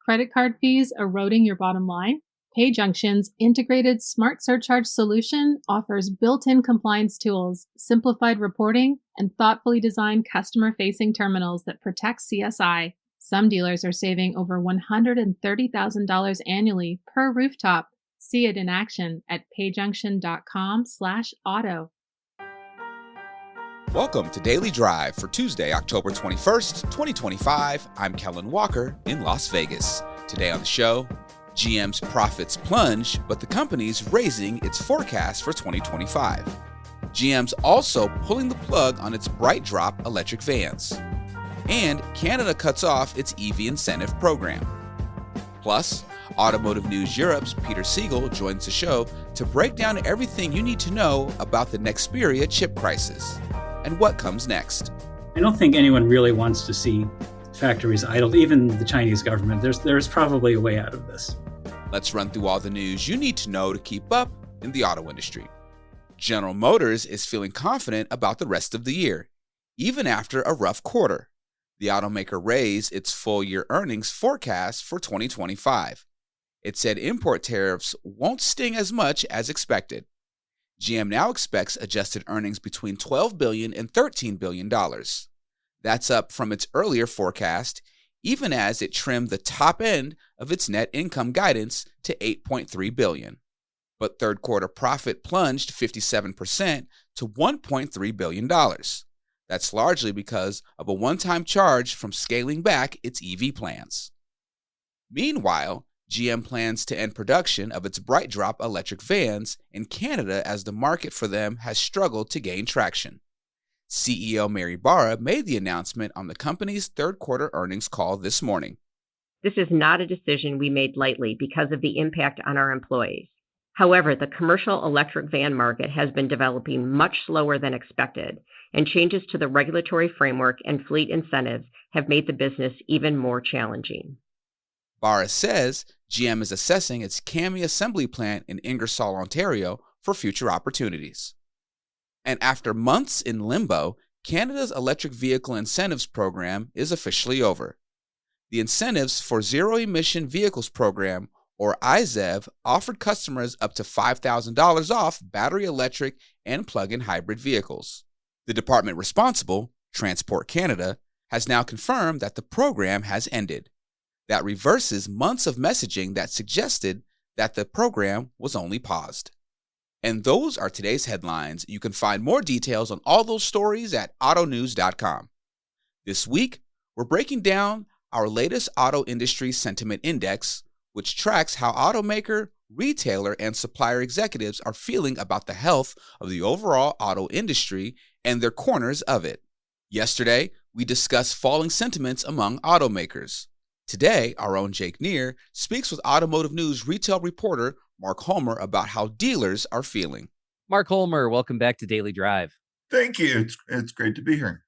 Credit card fees eroding your bottom line? PayJunction's integrated smart surcharge solution offers built-in compliance tools, simplified reporting, and thoughtfully designed customer-facing terminals that protect CSI. Some dealers are saving over $130,000 annually per rooftop. See it in action at payjunction.com/auto. Welcome to Daily Drive for Tuesday, October 21st, 2025. I'm Kellen Walker in Las Vegas. Today on the show, GM's profits plunge, but the company's raising its forecast for 2025. GM's also pulling the plug on its BrightDrop electric vans. And Canada cuts off its EV incentive program. Plus, Automotive News Europe's Peter Siegel joins the show to break down everything you need to know about the Nexperia chip crisis and what comes next. I don't think anyone really wants to see factories idled, even the Chinese government. There's probably a way out of this. Let's run through all the news you need to know to keep up in the auto industry. General Motors is feeling confident about the rest of the year, even after a rough quarter. The automaker raised its full-year earnings forecast for 2025. It said import tariffs won't sting as much as expected. GM now expects adjusted earnings between $12 billion and $13 billion. That's up from its earlier forecast, even as it trimmed the top end of its net income guidance to $8.3 billion. But third quarter profit plunged 57% to $1.3 billion. That's largely because of a one-time charge from scaling back its EV plans. Meanwhile, GM plans to end production of its BrightDrop electric vans in Canada as the market for them has struggled to gain traction. CEO Mary Barra made the announcement on the company's third quarter earnings call this morning. This is not a decision we made lightly because of the impact on our employees. However, the commercial electric van market has been developing much slower than expected, and changes to the regulatory framework and fleet incentives have made the business even more challenging. Barra says GM is assessing its CAMI assembly plant in Ingersoll, Ontario, for future opportunities. And after months in limbo, Canada's electric vehicle incentives program is officially over. The Incentives for Zero-Emission Vehicles program, or IZEV, offered customers up to $5,000 off battery electric and plug-in hybrid vehicles. The department responsible, Transport Canada, has now confirmed that the program has ended. That reverses months of messaging that suggested that the program was only paused. And those are today's headlines. You can find more details on all those stories at autonews.com. This week, we're breaking down our latest auto industry sentiment index, which tracks how automaker, retailer, and supplier executives are feeling about the health of the overall auto industry and their corners of it. Yesterday, we discussed falling sentiments among automakers. Today, our own Jake Neer speaks with Automotive News retail reporter Mark Homer about how dealers are feeling. Mark Homer, welcome back to Daily Drive. Thank you. It's great to be here.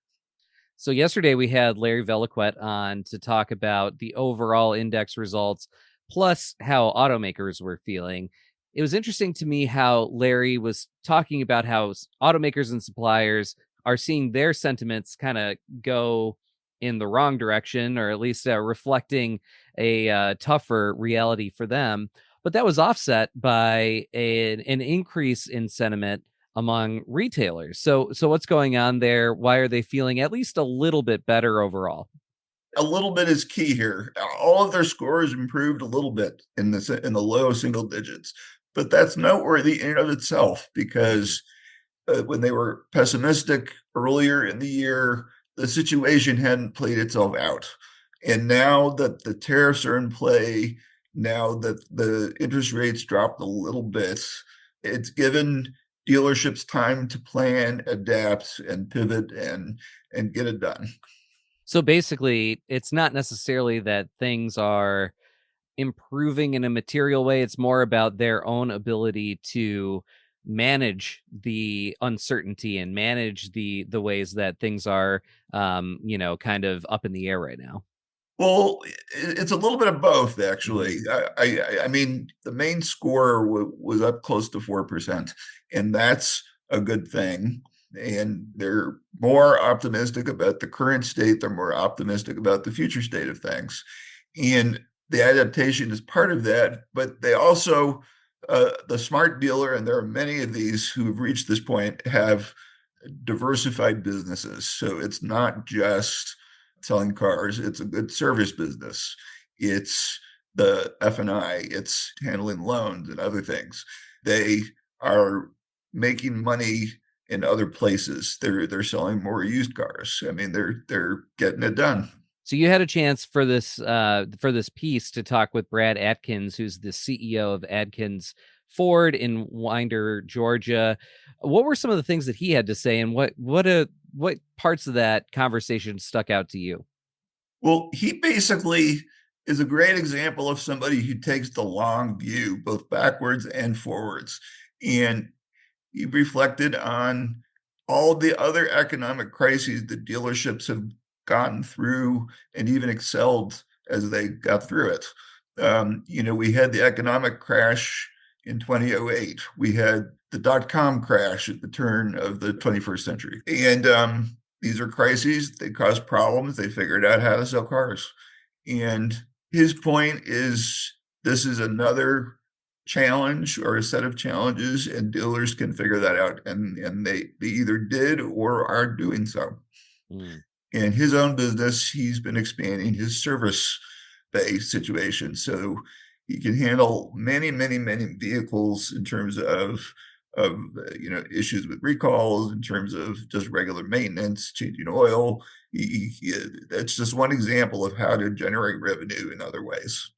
So yesterday we had Larry Veliquette on to talk about the overall index results, plus how automakers were feeling. It was interesting to me how Larry was talking about how automakers and suppliers are seeing their sentiments kind of go in the wrong direction, or at least reflecting a tougher reality for them. But that was offset by an increase in sentiment among retailers. So what's going on there? Why are they feeling at least a little bit better overall? A little bit is key here. All of their scores improved a little bit in the low single digits, but that's noteworthy in and of itself because when they were pessimistic earlier in the year, the situation hadn't played itself out. And now that the tariffs are in play, now that the interest rates dropped a little bit, it's given dealerships time to plan, adapt, and pivot and get it done. So basically, it's not necessarily that things are improving in a material way. It's more about their own ability to manage the uncertainty and manage the ways that things are, kind of up in the air right now. Well, it's a little bit of both, actually. I mean, the main score was up close to 4%, and that's a good thing. And they're more optimistic about the current state. They're more optimistic about the future state of things. And the adaptation is part of that, but they also, the smart dealer, and there are many of these who have reached this point, have diversified businesses. So it's not just selling cars, it's a good service business. It's the F&I, it's handling loans and other things. They are making money in other places. They're selling more used cars. I mean, they're getting it done. So you had a chance for this piece to talk with Brad Atkins, who's the CEO of Atkins Ford in Winder, Georgia. What were some of the things that he had to say, and what parts of that conversation stuck out to you? Well, he basically is a great example of somebody who takes the long view, both backwards and forwards. And he reflected on all the other economic crises that dealerships have gotten through and even excelled as they got through it. We had the economic crash in 2008. We had the dot-com crash at the turn of the 21st century. And these are crises. They cause problems. They figured out how to sell cars. And his point is, this is another challenge or a set of challenges, and dealers can figure that out. And they either did or are doing so. In his own business, he's been expanding his service-based situation. So he can handle many, many, many vehicles in terms of issues with recalls, in terms of just regular maintenance, changing oil. That's just one example of how to generate revenue in other ways.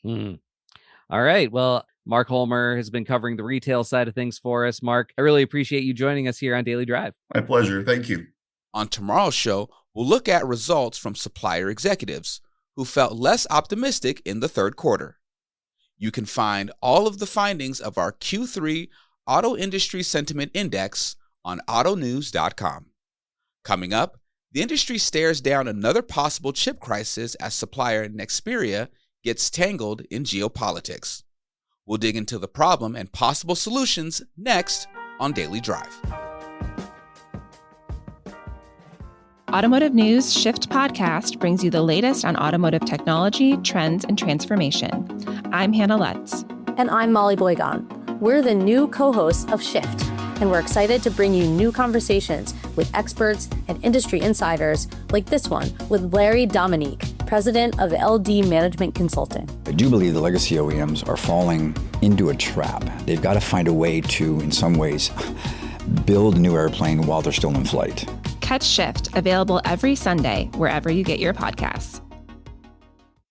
All right. Well, Mark Holmer has been covering the retail side of things for us. Mark, I really appreciate you joining us here on Daily Drive. My pleasure. Thank you. On tomorrow's show, we'll look at results from supplier executives who felt less optimistic in the third quarter. You can find all of the findings of our Q3 Auto Industry Sentiment Index on autonews.com. Coming up, the industry stares down another possible chip crisis as supplier Nexperia gets tangled in geopolitics. We'll dig into the problem and possible solutions next on Daily Drive. Automotive News Shift podcast brings you the latest on automotive technology, trends, and transformation. I'm Hannah Lutz. And I'm Molly Boygon. We're the new co-hosts of Shift, and we're excited to bring you new conversations with experts and industry insiders like this one with Larry Dominique, president of LD Management Consulting. I do believe the legacy OEMs are falling into a trap. They've got to find a way to, in some ways, build a new airplane while they're still in flight. Catch Shift, available every Sunday, wherever you get your podcasts.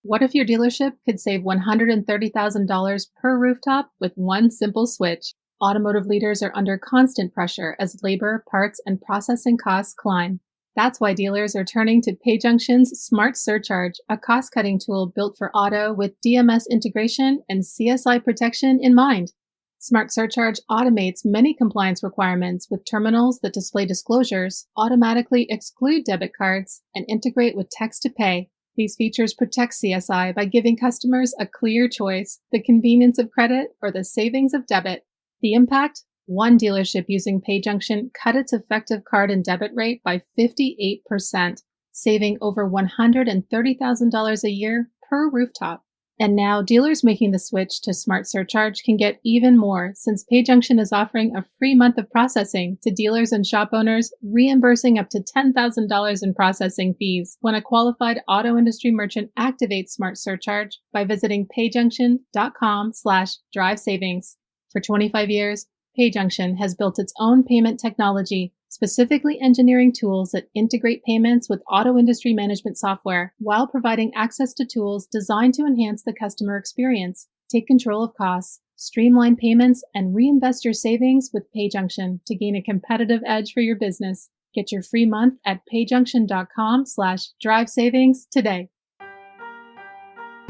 What if your dealership could save $130,000 per rooftop with one simple switch? Automotive leaders are under constant pressure as labor, parts, and processing costs climb. That's why dealers are turning to PayJunction's Smart Surcharge, a cost-cutting tool built for auto with DMS integration and CSI protection in mind. Smart Surcharge automates many compliance requirements with terminals that display disclosures, automatically exclude debit cards, and integrate with text-to-pay. These features protect CSI by giving customers a clear choice, the convenience of credit or the savings of debit. The impact? One dealership using PayJunction cut its effective card and debit rate by 58%, saving over $130,000 a year per rooftop. And now dealers making the switch to Smart Surcharge can get even more, since PayJunction is offering a free month of processing to dealers and shop owners, reimbursing up to $10,000 in processing fees when a qualified auto industry merchant activates Smart Surcharge by visiting payjunction.com/drive savings. For 25 years, PayJunction has built its own payment technology, specifically engineering tools that integrate payments with auto industry management software while providing access to tools designed to enhance the customer experience. Take control of costs, streamline payments, and reinvest your savings with PayJunction to gain a competitive edge for your business. Get your free month at payjunction.com/drive savings today.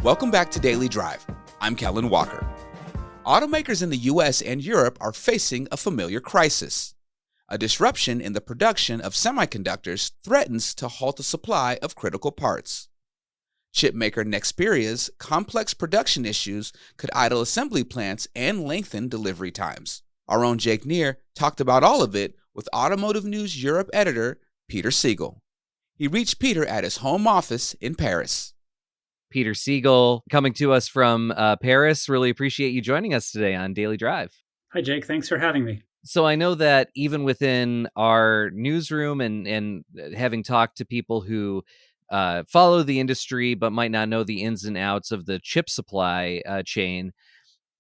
Welcome back to Daily Drive. I'm Kellen Walker. Automakers in the US and Europe are facing a familiar crisis. A disruption in the production of semiconductors threatens to halt the supply of critical parts. Chipmaker Nexperia's complex production issues could idle assembly plants and lengthen delivery times. Our own Jake Neer talked about all of it with Automotive News Europe editor Peter Siegel. He reached Peter at his home office in Paris. Peter Siegel, coming to us from Paris. Really appreciate you joining us today on Daily Drive. Hi, Jake. Thanks for having me. So I know that even within our newsroom and having talked to people who follow the industry but might not know the ins and outs of the chip supply chain,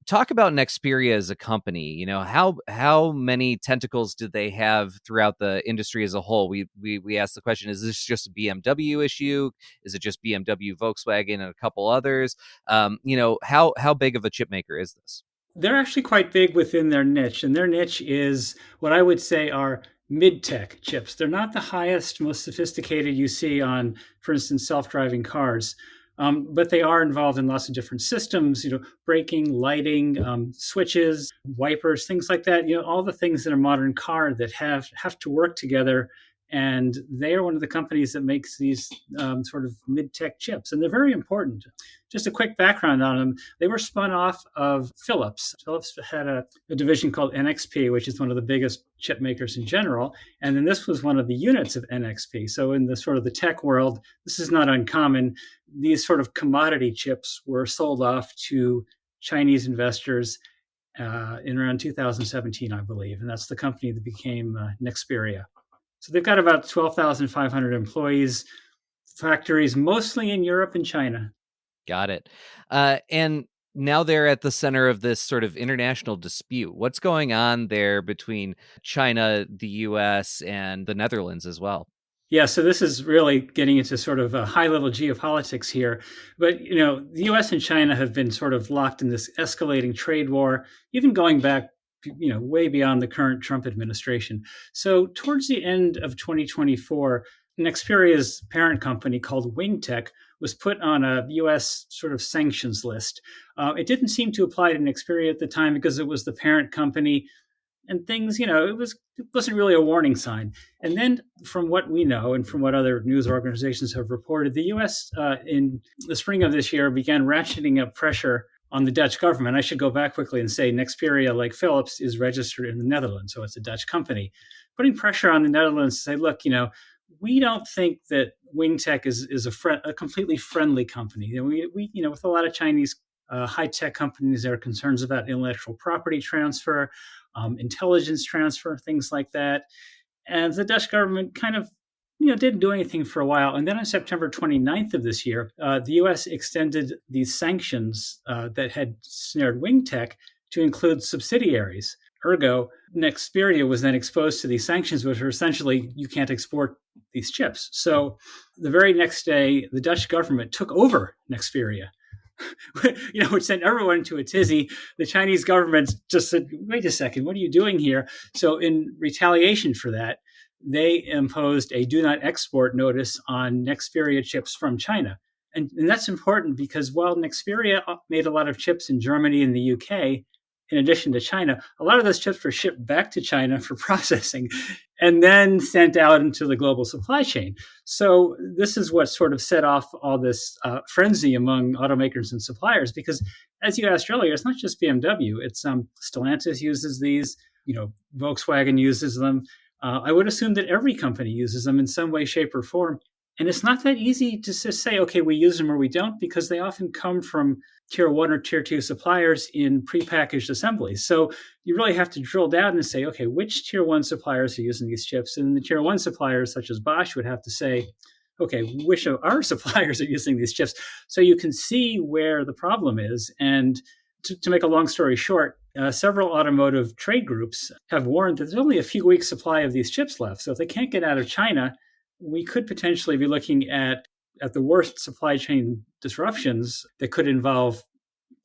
talk about Nexperia as a company. You know, how many tentacles did they have throughout the industry as a whole? We asked the question: is this just a BMW issue? Is it just BMW, Volkswagen, and a couple others? How big of a chip maker is this? They're actually quite big within their niche, and their niche is what I would say are mid-tech chips. They're not the highest, most sophisticated you see on, for instance, self-driving cars, but they are involved in lots of different systems, braking, lighting, switches, wipers, things like that, all the things in a modern car that have to work together. And they are one of the companies that makes these sort of mid-tech chips, and they're very important. Just a quick background on them. They were spun off of Philips. Philips had a division called NXP, which is one of the biggest chip makers in general. And then this was one of the units of NXP. So in the sort of the tech world, this is not uncommon. These sort of commodity chips were sold off to Chinese investors in around 2017, I believe. And that's the company that became Nexperia. So they've got about 12,500 employees, factories mostly in Europe and China. Got it. And now they're at the center of this sort of international dispute. What's going on there between China, the US, and the Netherlands as well? Yeah, so this is really getting into sort of a high-level geopolitics here. But, the US and China have been sort of locked in this escalating trade war, even going back way beyond the current Trump administration. So towards the end of 2024, Nexperia's parent company called WingTech was put on a U.S. sort of sanctions list. It didn't seem to apply to Nexperia at the time because it was the parent company, and things, it wasn't really a warning sign. And then from what we know and from what other news organizations have reported, the U.S. In the spring of this year began ratcheting up pressure on the Dutch government. I should go back quickly and say Nexperia, like Philips, is registered in the Netherlands, so it's a Dutch company. Putting pressure on the Netherlands to say, look, we don't think that WingTech is a completely friendly company. We with a lot of Chinese high-tech companies, there are concerns about intellectual property transfer, intelligence transfer, things like that. And the Dutch government kind of didn't do anything for a while. And then on September 29th of this year, the U.S. extended these sanctions that had snared WingTech to include subsidiaries. Ergo, Nexperia was then exposed to these sanctions, which are essentially you can't export these chips. So the very next day, the Dutch government took over Nexperia, which sent everyone into a tizzy. The Chinese government just said, wait a second, what are you doing here? So in retaliation for that, they imposed a do not export notice on Nexperia chips from China. And that's important because while Nexperia made a lot of chips in Germany and the UK, in addition to China, a lot of those chips were shipped back to China for processing and then sent out into the global supply chain. So this is what sort of set off all this frenzy among automakers and suppliers, because as you asked earlier, it's not just BMW. It's Stellantis uses these, Volkswagen uses them. I would assume that every company uses them in some way, shape, or form. And it's not that easy to just say, okay, we use them or we don't, because they often come from tier 1 or tier 2 suppliers in prepackaged assemblies. So you really have to drill down and say, okay, which tier 1 suppliers are using these chips? And the tier 1 suppliers, such as Bosch, would have to say, okay, which of our suppliers are using these chips? So you can see where the problem is. And to make a long story short, several automotive trade groups have warned that there's only a few weeks' supply of these chips left. So if they can't get out of China, we could potentially be looking at the worst supply chain disruptions that could involve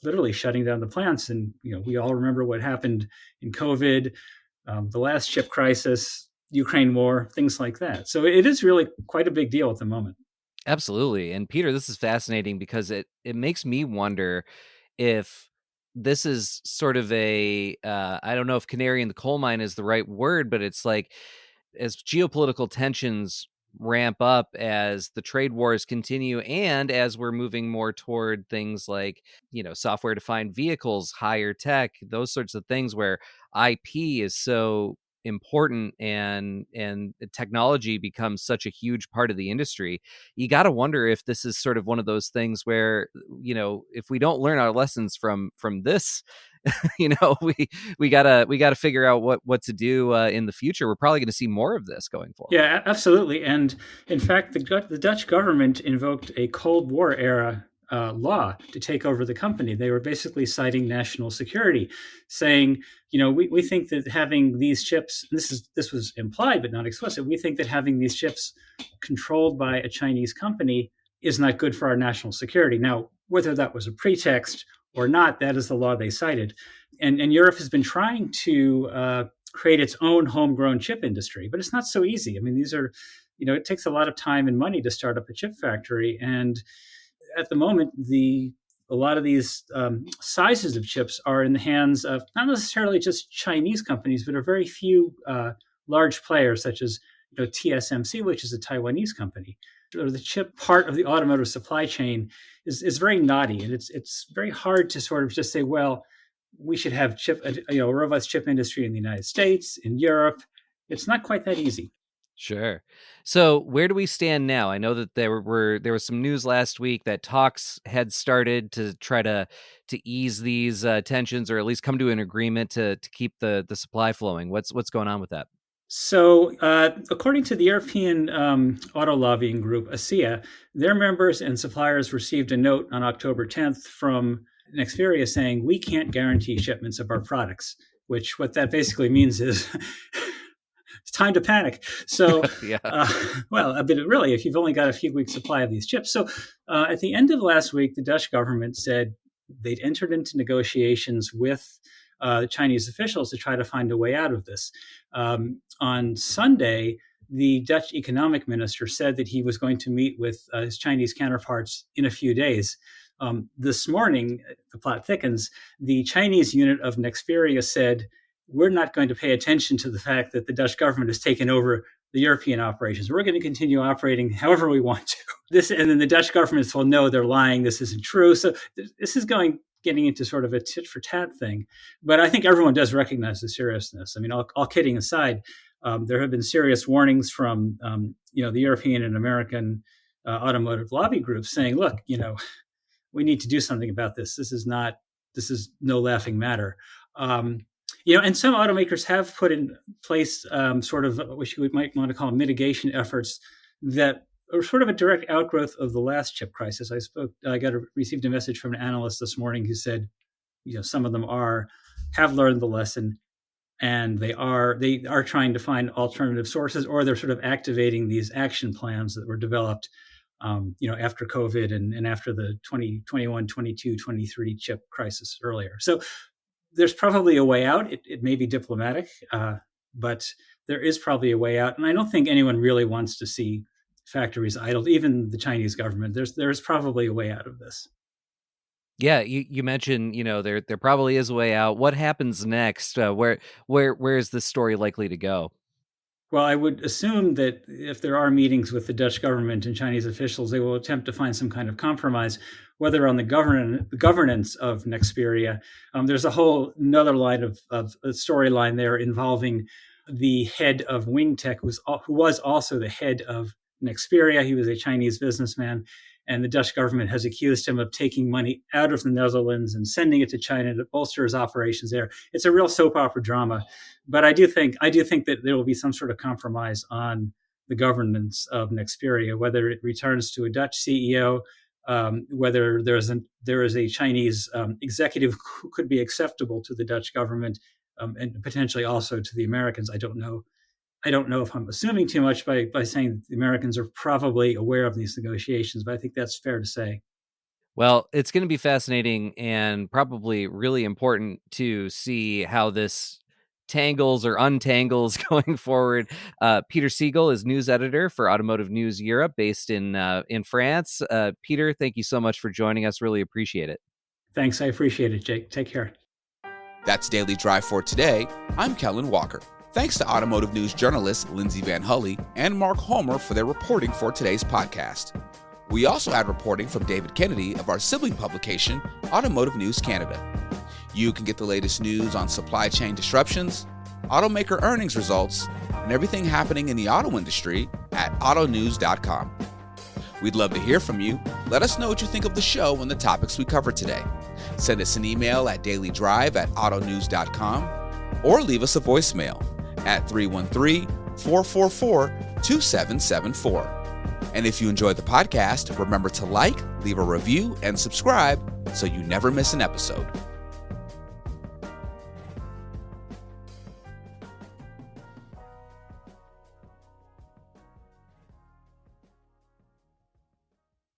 literally shutting down the plants. And we all remember what happened in COVID, the last chip crisis, Ukraine war, things like that. So it is really quite a big deal at the moment. Absolutely. And Peter, this is fascinating because it makes me wonder if this is sort of I don't know if canary in the coal mine is the right word, but it's like as geopolitical tensions ramp up, as the trade wars continue, and as we're moving more toward things like, software defined vehicles, higher tech, those sorts of things where IP is so important and technology becomes such a huge part of the industry, you got to wonder if this is sort of one of those things where, if we don't learn our lessons from this, we gotta figure out what to do in the future. We're probably going to see more of this going forward. Yeah, absolutely. And in fact, the Dutch government invoked a Cold War era law to take over the company. They were basically citing national security, saying, we think that having these chips, this was implied but not explicit, we think that having these chips controlled by a Chinese company is not good for our national security. Now, whether that was a pretext or not, that is the law they cited. And Europe has been trying to create its own homegrown chip industry, but it's not so easy. I mean, these are, it takes a lot of time and money to start up a chip factory. And at the moment, a lot of these sizes of chips are in the hands of not necessarily just Chinese companies, but a very few large players, such as TSMC, which is a Taiwanese company. The chip part of the automotive supply chain is very knotty, and it's very hard to sort of just say, well, we should have a robust chip industry in the United States, in Europe. It's not quite that easy. Sure. So where do we stand now? I know that there was some news last week that talks had started to try to ease these tensions, or at least come to an agreement to keep the supply flowing. What's going on with that? So, according to the European auto lobbying group, ASEA, their members and suppliers received a note on October 10th from Nexperia saying, we can't guarantee shipments of our products, which what that basically means is it's time to panic. So, yeah. But really, if you've only got a few weeks supply of these chips. So at the end of last week, the Dutch government said they'd entered into negotiations with Chinese officials to try to find a way out of this. On Sunday, the Dutch economic minister said that he was going to meet with his Chinese counterparts in a few days. This morning, the plot thickens, the Chinese unit of Nexperia said, we're not going to pay attention to the fact that the Dutch government has taken over the European operations. We're going to continue operating however we want to. And then the Dutch government will know they're lying. This isn't true. So this is getting into sort of a tit for tat thing. But I think everyone does recognize the seriousness. I mean, all kidding aside, there have been serious warnings from the European and American automotive lobby groups saying, look, we need to do something about this. This is no laughing matter. And some automakers have put in place sort of what you might want to call mitigation efforts that are sort of a direct outgrowth of the last chip crisis. I received a message from an analyst this morning who said, some of them have learned the lesson, and they are trying to find alternative sources, or they're sort of activating these action plans that were developed, after COVID and after the 2021, 22, 23 chip crisis earlier. So there's probably a way out. It may be diplomatic, but there is probably a way out. And I don't think anyone really wants to see factories idled, even the Chinese government. There's probably a way out of this. Yeah, you mentioned, there probably is a way out. What happens next? Where is this story likely to go? Well, I would assume that if there are meetings with the Dutch government and Chinese officials, they will attempt to find some kind of compromise, whether on the governance of Nexperia. There's a whole another line of a storyline there involving the head of Wingtech, who was also the head of Nexperia. He was a Chinese businessman, and the Dutch government has accused him of taking money out of the Netherlands and sending it to China to bolster his operations there. It's a real soap opera drama, but I do think that there will be some sort of compromise on the governance of Nexperia, whether it returns to a Dutch CEO, whether there is a Chinese executive who could be acceptable to the Dutch government, and potentially also to the Americans. I don't know if I'm assuming too much by saying the Americans are probably aware of these negotiations, but I think that's fair to say. Well, it's going to be fascinating and probably really important to see how this tangles or untangles going forward. Peter Siegel is news editor for Automotive News Europe, based in France. Peter, thank you so much for joining us. Really appreciate it. Thanks. I appreciate it, Jake. Take care. That's Daily Drive for today. I'm Kellen Walker. Thanks to Automotive News journalists Lindsay Van Hully and Mark Homer for their reporting for today's podcast. We also had reporting from David Kennedy of our sibling publication, Automotive News Canada. You can get the latest news on supply chain disruptions, automaker earnings results, and everything happening in the auto industry at autonews.com. We'd love to hear from you. Let us know what you think of the show and the topics we covered today. Send us an email at dailydrive@autonews.com or leave us a voicemail at 313-444-2774. And if you enjoyed the podcast, remember to like, leave a review, and subscribe so you never miss an episode.